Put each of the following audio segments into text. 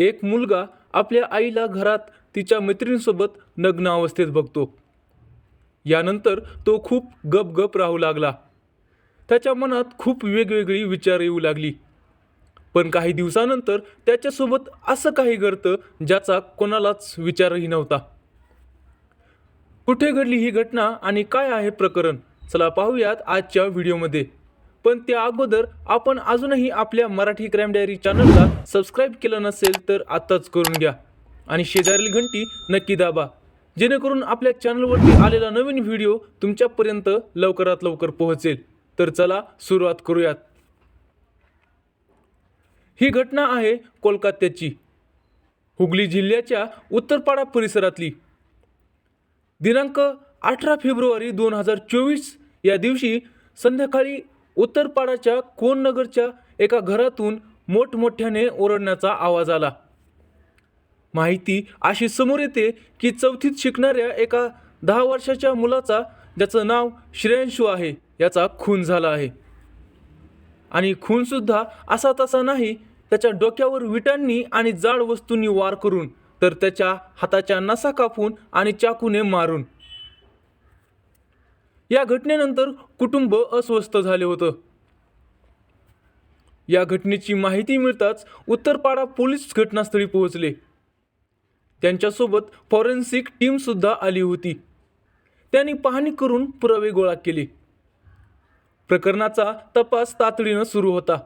एक मुलगा आपल्या आईला घरात तिच्या मैत्रिणीसोबत नग्न अवस्थेत बघतो. यानंतर तो खूप गपगप राहू लागला. त्याच्या मनात खूप वेगवेगळी विचार येऊ लागली. पण काही दिवसानंतर त्याच्यासोबत असं काही घडतं ज्याचा कोणालाच विचारही नव्हता. कुठे घडली ही घटना आणि काय आहे प्रकरण, चला पाहूयात आजच्या व्हिडिओमध्ये. पण त्या अगोदर आपण अजूनही आपल्या मराठी क्राईम डायरी चॅनलला सबस्क्राईब केलं नसेल तर आत्ताच करून घ्या आणि शेजारील घंटी नक्की दाबा, जेणेकरून आपल्या चॅनलवरती आलेला नवीन व्हिडिओ तुमच्यापर्यंत लवकरात लवकर पोहोचेल. तर चला सुरुवात करूयात. ही घटना आहे कोलकात्याची, हुगली जिल्ह्याच्या उत्तरपाडा परिसरातली. दिनांक 18 फेब्रुवारी 2024 या दिवशी संध्याकाळी उत्तरपाडाच्या कोननगरच्या एका घरातून मोठमोठ्याने ओरडण्याचा आवाज आला. माहिती अशी समोर येते की चौथीत शिकणाऱ्या एका 10 वर्षाच्या मुलाचा, ज्याचं नाव श्रेयांशू आहे, याचा खून झाला आहे. आणि खूनसुद्धा असा तसा नाही, त्याच्या डोक्यावर विटांनी आणि जाड वस्तूंनी वार करून, तर त्याच्या हाताच्या नसा कापून आणि चाकूने मारून. या घटनेनंतर कुटुंब अस्वस्थ झाले होतं. या घटनेची माहिती मिळताच उत्तरपाडा पोलीस घटनास्थळी पोहोचले. त्यांच्यासोबत फॉरेन्सिक टीम सुद्धा आली होती. त्यांनी पाहणी करून पुरावे गोळा केले. प्रकरणाचा तपास तातडीनं सुरू होता.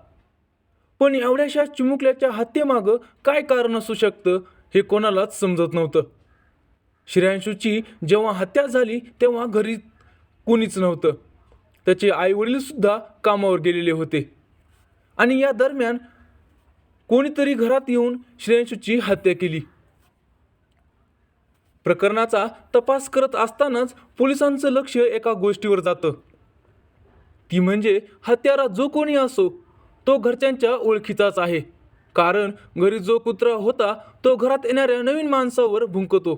पण एवढ्याशा चिमुकल्याच्या हत्येमागं काय कारण असू शकतं हे कोणालाच समजत नव्हतं. श्रेयांशूची जेव्हा हत्या झाली तेव्हा घरी कोणीच नव्हतं. त्याचे आईवडील सुद्धा कामावर गेलेले होते आणि या दरम्यान कोणीतरी घरात येऊन श्रेयांशूची हत्या केली. प्रकरणाचा तपास करत असतानाच पोलिसांचं लक्ष एका गोष्टीवर जातं. ती म्हणजे हत्यारा जो कोणी असो तो घरच्यांच्या ओळखीचाच आहे. कारण घरी जो कुत्रा होता तो घरात येणाऱ्या नवीन माणसावर भुंकतो.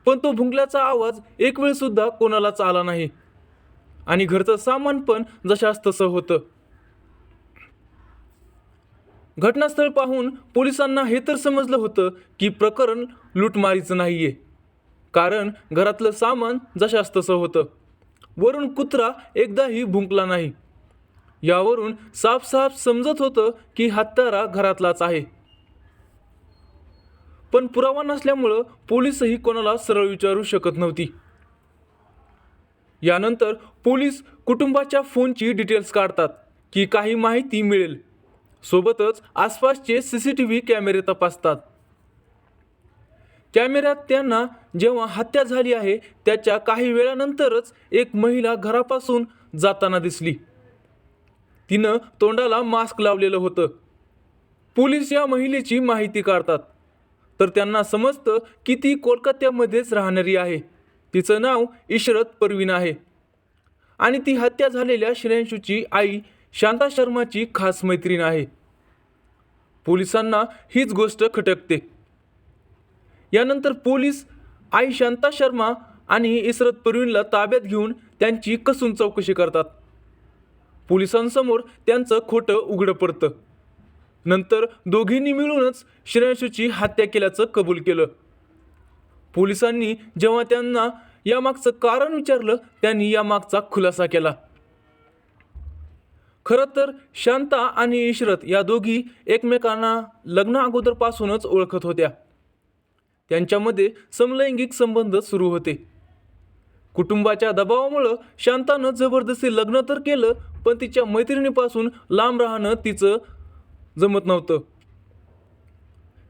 पण तो भुंकल्याचा आवाज एक वेळ सुद्धा कोणालाच आला नाही आणि घरचं सामान पण जशास तसं होतं. घटनास्थळ पाहून पोलिसांना हे तर समजलं होतं की प्रकरण लूटमारीचं नाहीये, कारण घरातलं सामान जशास तसं होतं. वरून कुत्रा एकदाही भुंकला नाही. यावरून साफ समजत होतं की हत्यारा घरातलाच आहे. पण पुरावा नसल्यामुळं पोलीसही कोणाला सरळ विचारू शकत नव्हती. यानंतर पोलीस कुटुंबाच्या फोनची डिटेल्स काढतात की काही माहिती मिळेल. सोबतच आसपासचे CCTV कॅमेरे तपासतात. कॅमेऱ्यात त्यांना जेव्हा हत्या झाली आहे त्याच्या काही वेळानंतरच एक महिला घरापासून जाताना दिसली. तिनं तोंडाला मास्क लावलेलं होतं. पोलीस या महिलेची माहिती काढतात तर त्यांना समजतं की ती कोलकात्यामध्येच राहणारी आहे. तिचं नाव इशरत परवीन आहे आणि ती हत्या झालेल्या श्रेयांशूची आई शांता शर्माची खास मैत्रीण आहे. पोलिसांना हीच गोष्ट खटकते. यानंतर पोलीस आई शांता शर्मा आणि इशरत परवीनला ताब्यात घेऊन त्यांची कसून चौकशी करतात. पोलिसांसमोर त्यांचं खोटं उघडं पडतं. नंतर दोघींनी मिळूनच श्रेयांशूची हत्या केल्याचं कबूल केलं. पोलिसांनी जेव्हा त्यांना यामागचं कारण विचारलं त्यांनी यामागचा खुलासा केला. खरं तर शांता आणि इशरत या दोघी एकमेकांना लग्ना अगोदरपासूनच ओळखत होत्या. त्यांच्यामध्ये समलैंगिक संबंध सुरू होते. कुटुंबाच्या दबावामुळं शांतानं जबरदस्ती लग्न तर केलं, पण तिच्या मैत्रिणीपासून लांब राहणं तिचं जमत नव्हतं.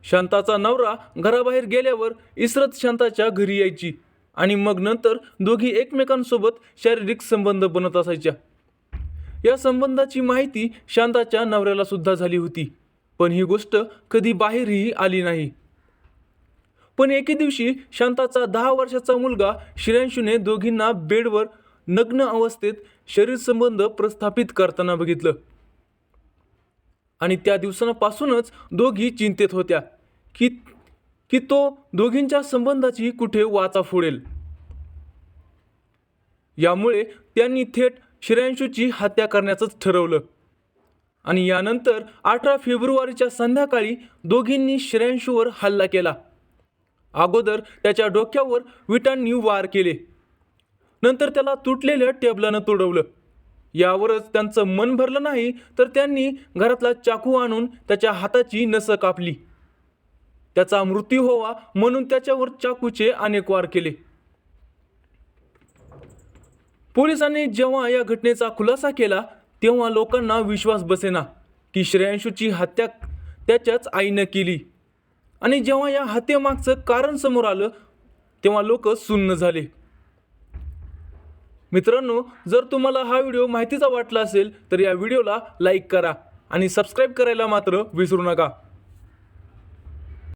शांताचा नवरा घराबाहेर गेल्यावर इशरत शांताच्या घरी यायची आणि मग नंतर दोघी एकमेकांसोबत शारीरिक संबंध बनत असायच्या. या संबंधाची माहिती शांताच्या नवऱ्याला सुद्धा झाली होती, पण ही गोष्ट कधी बाहेरही आली नाही. पण एके दिवशी शांताचा 10 वर्षाचा मुलगा श्रेयांशूने दोघींना बेडवर नग्न अवस्थेत शरीर संबंध प्रस्थापित करताना बघितलं आणि त्या दिवसापासूनच दोघी चिंतेत होत्या की तो दोघींच्या संबंधाची कुठे वाचा फोडेल. यामुळे त्यांनी थेट श्रेयांशूची हत्या करण्याचंच ठरवलं. आणि यानंतर 18 फेब्रुवारीच्या संध्याकाळी दोघींनी श्रेयांशूवर हल्ला केला. अगोदर त्याच्या डोक्यावर विटांनी वार केले, नंतर त्याला तुटलेल्या टेबलानं तुडवलं. यावरच त्यांचं मन भरलं नाही तर त्यांनी घरातला चाकू आणून त्याच्या हाताची नसं कापली. त्याचा मृत्यू व्हावा म्हणून त्याच्यावर चाकूचे अनेक वार केले. पोलिसांनी जेव्हा या घटनेचा खुलासा केला तेव्हा लोकांना विश्वास बसेना की श्रेयांशूची हत्या त्याच्याच आईनं केली. आणि जेव्हा या हत्येमागचं कारण समोर आलं तेव्हा लोक सुन्न झाले. मित्रांनो, जर तुम्हाला हा व्हिडिओ माहितीचा वाटला असेल तर या व्हिडिओला लाईक करा आणि सबस्क्राईब करायला मात्र विसरू नका.